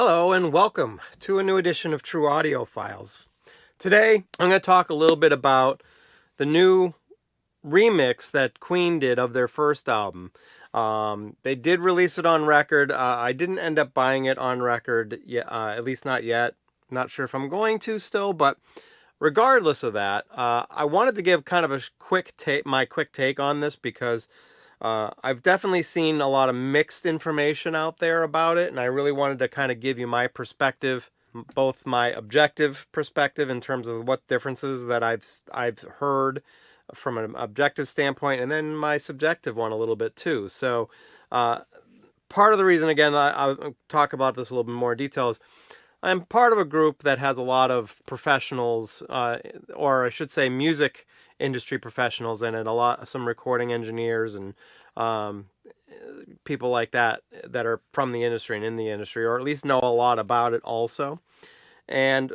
Hello and welcome to a new edition of True Audio Files. Today I'm going to talk a little bit about the new remix that Queen did of their first album. They did release it on record. I didn't end up buying it on record yet, at least not yet. Not sure if I'm going to still, but regardless of that, I wanted to give kind of a my quick take on this because I've definitely seen a lot of mixed information out there about it, and I really wanted to kind of give you my perspective, both my objective perspective in terms of what differences that I've heard from an objective standpoint, and then my subjective one a little bit too. So, part of the reason, again, I'll talk about this a little bit more in detail is I'm part of a group that has a lot of professionals, or I should say, music industry professionals in it. Some recording engineers and um, people like that that are from the industry and in the industry, or at least know a lot about it also. And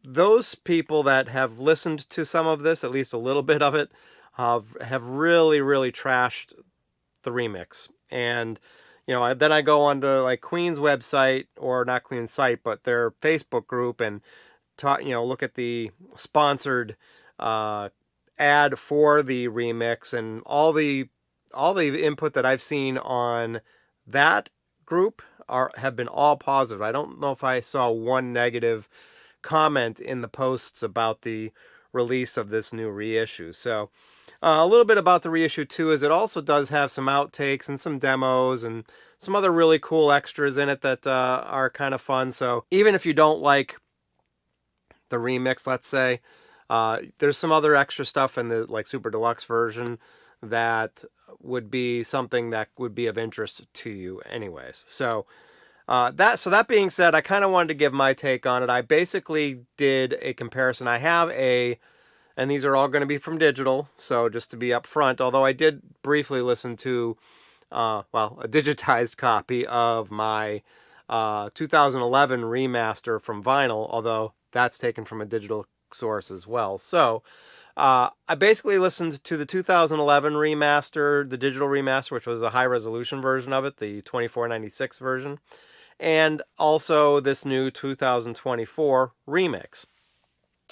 those people that have listened to some of this, at least a little bit of it, have really, really trashed the remix. And then I go onto like Queen's website, or not Queen's site, but their Facebook group, and look at the sponsored ad for the remix, and all the input that I've seen on that group have been all positive. I don't know if I saw one negative comment in the posts about the release of this new reissue. So a little bit about the reissue too is it also does have some outtakes and some demos and some other really cool extras in it that are kind of fun. So even if you don't like the remix, let's say, there's some other extra stuff in the like super deluxe version that would be something that would be of interest to you anyways. So that being said, I kind of wanted to give my take on it. I basically did a comparison. And these are all going to be from digital, so just to be upfront, although I did briefly listen to, a digitized copy of my 2011 remaster from vinyl, although that's taken from a digital source as well. So I basically listened to the 2011 remaster, the digital remaster, which was a high resolution version of it, the 2496 version, and also this new 2024 remix.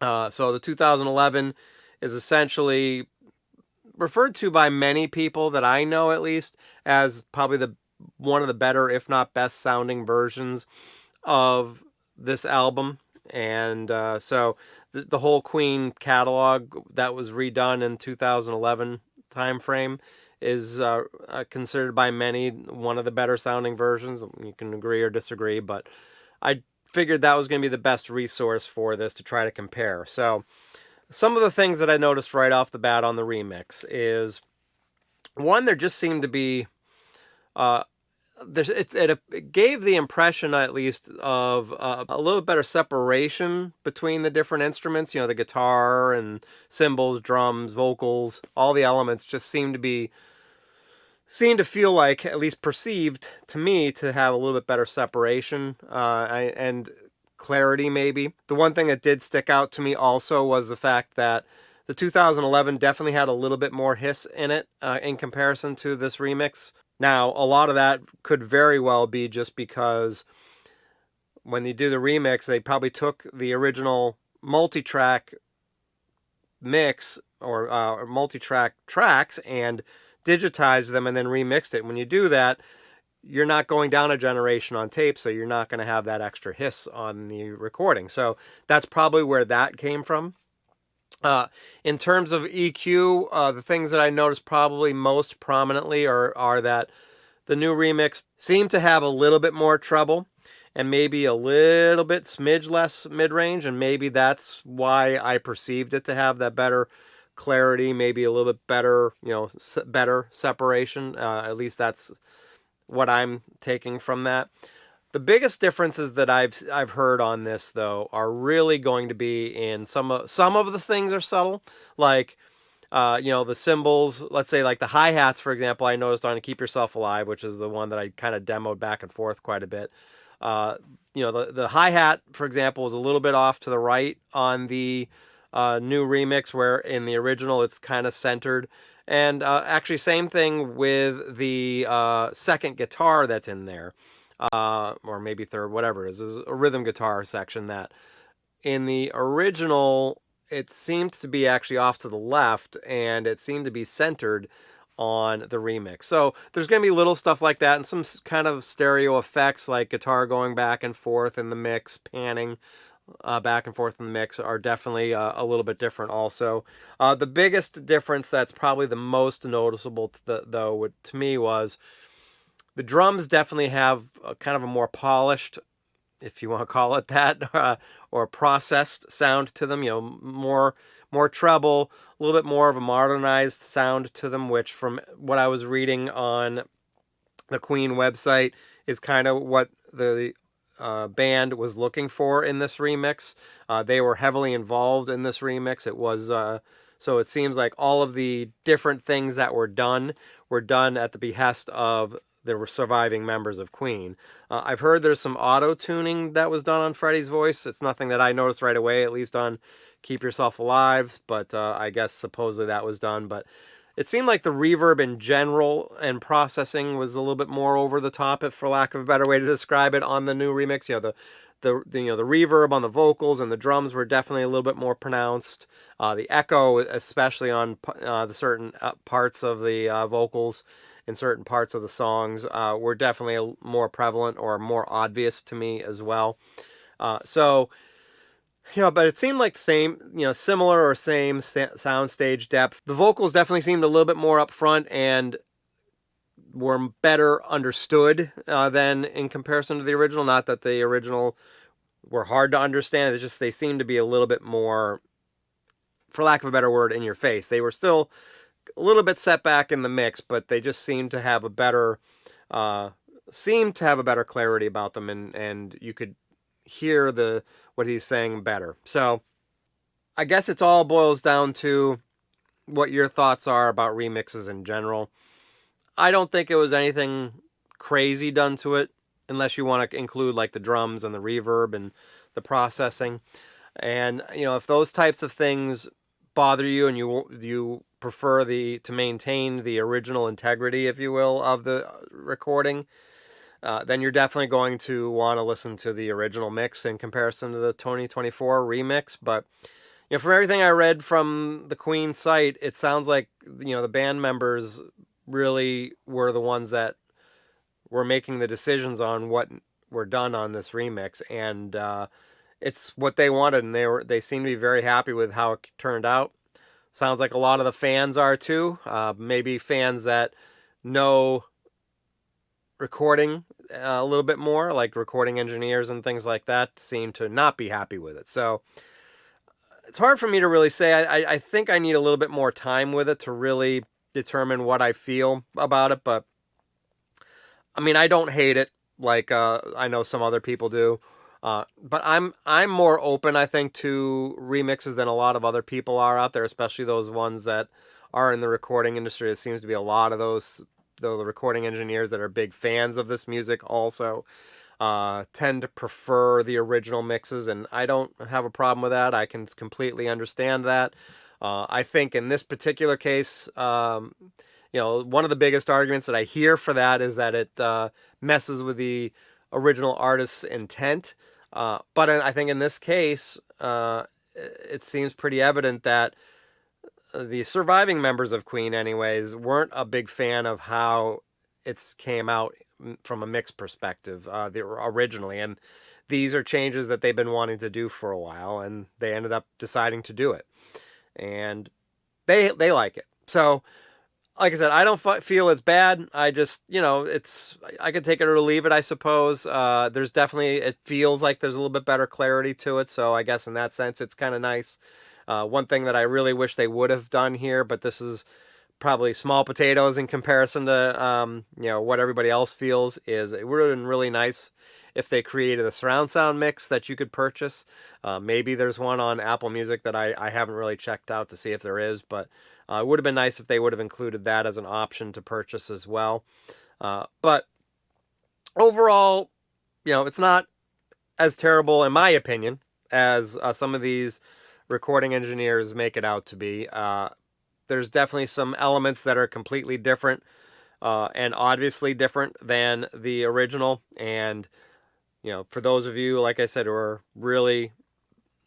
So the 2011 is essentially referred to by many people that I know, at least, as probably one of the better, if not best, sounding versions of this album. And so the whole Queen catalog that was redone in 2011 timeframe is considered by many one of the better sounding versions. You can agree or disagree, but I figured that was going to be the best resource for this to try to compare. So some of the things that I noticed right off the bat on the remix is, one, there just seemed to be it gave the impression, at least, of a little better separation between the different instruments. The guitar and cymbals, drums, vocals, all the elements just seemed to feel like, at least perceived to me, to have a little bit better separation and clarity, maybe. The one thing that did stick out to me also was the fact that the 2011 definitely had a little bit more hiss in it in comparison to this remix. Now, a lot of that could very well be just because when you do the remix, they probably took the original multi-track mix or multi-track tracks and digitized them and then remixed it. When you do that, you're not going down a generation on tape, so you're not going to have that extra hiss on the recording. So that's probably where that came from. In terms of EQ, the things that I noticed probably most prominently are that the new remix seemed to have a little bit more treble and maybe a little bit smidge less mid-range, and maybe that's why I perceived it to have that better clarity, maybe a little bit better, better separation. At least that's what I'm taking from that. The biggest differences that I've heard on this, though, are really going to be in some of the things are subtle, like the cymbals. Let's say like the hi-hats, for example. I noticed on "Keep Yourself Alive," which is the one that I kind of demoed back and forth quite a bit. The hi-hat, for example, was a little bit off to the right on the new remix, where in the original it's kind of centered. And actually, same thing with the second guitar that's in there. or maybe third, whatever it is. There's a rhythm guitar section that in the original, it seemed to be actually off to the left, and it seemed to be centered on the remix. So there's going to be little stuff like that and some kind of stereo effects like guitar going back and forth in the mix, panning back and forth in the mix are definitely a little bit different also. The biggest difference that's probably the most noticeable to me was the drums definitely have a kind of a more polished, if you want to call it that, or processed sound to them. More treble, a little bit more of a modernized sound to them, which from what I was reading on the Queen website is kind of what the band was looking for in this remix. They were heavily involved in this remix. It was so it seems like all of the different things that were done at the behest of the surviving members of Queen. I've heard there's some auto tuning that was done on Freddie's voice. It's nothing that I noticed right away, at least on Keep Yourself Alive, but I guess supposedly that was done. But it seemed like the reverb in general and processing was a little bit more over the top, if for lack of a better way to describe it, on the new remix. The reverb on the vocals and the drums were definitely a little bit more pronounced. The echo, especially on the certain parts of the vocals in certain parts of the songs, were definitely more prevalent or more obvious to me as well. But it seemed like the same, similar or same sound stage depth. The vocals definitely seemed a little bit more upfront and were better understood than in comparison to the original. Not that the original were hard to understand. It's just they seemed to be a little bit more, for lack of a better word, in your face. They were still a little bit set back in the mix, but they just seemed to have a better clarity about them, and you could hear what he's saying better. So I guess it all boils down to what your thoughts are about remixes in general. I don't think it was anything crazy done to it, unless you want to include like the drums and the reverb and the processing. And if those types of things bother you and you prefer to maintain the original integrity, if you will, of the recording, then you're definitely going to want to listen to the original mix in comparison to the 2024 remix. But from everything I read from the Queen site, it sounds like the band members really were the ones that were making the decisions on what were done on this remix, and it's what they wanted, and they seem to be very happy with how it turned out. Sounds like a lot of the fans are too. Maybe fans that know recording a little bit more, like recording engineers and things like that, seem to not be happy with it. So it's hard for me to really say. I think I need a little bit more time with it to really determine what I feel about it. But I mean, I don't hate it like I know some other people do. But I'm more open, I think, to remixes than a lot of other people are out there, especially those ones that are in the recording industry. It seems to be a lot of those, the recording engineers that are big fans of this music also tend to prefer the original mixes, and I don't have a problem with that. I can completely understand that. I think in this particular case, one of the biggest arguments that I hear for that is that it messes with the original artist's intent. But I think in this case, it seems pretty evident that the surviving members of Queen, anyways, weren't a big fan of how it came out from a mix perspective originally. And these are changes that they've been wanting to do for a while, and they ended up deciding to do it. And they like it. So, like I said, I don't feel it's bad. I just, I could take it or leave it, I suppose. There's definitely, it feels like there's a little bit better clarity to it. So I guess in that sense, it's kind of nice. One thing that I really wish they would have done here, but this is probably small potatoes in comparison to, what everybody else feels, is it would have been really nice if they created a surround sound mix that you could purchase. Maybe there's one on Apple Music that I haven't really checked out to see if there is, but it would have been nice if they would have included that as an option to purchase as well. But overall, it's not as terrible, in my opinion, as some of these recording engineers make it out to be. There's definitely some elements that are completely different and obviously different than the original. And for those of you, like I said, who are really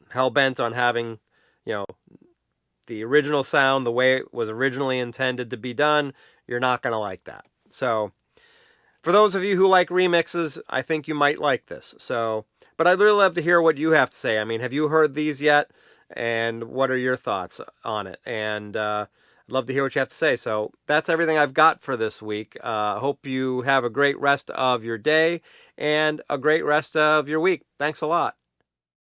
hell-bent on having, the original sound the way it was originally intended to be done, you're not going to like that. So for those of you who like remixes, I think you might like this. So, but I'd really love to hear what you have to say. I mean, have you heard these yet? And what are your thoughts on it? And I'd love to hear what you have to say. So that's everything I've got for this week. Hope you have a great rest of your day and a great rest of your week. Thanks a lot.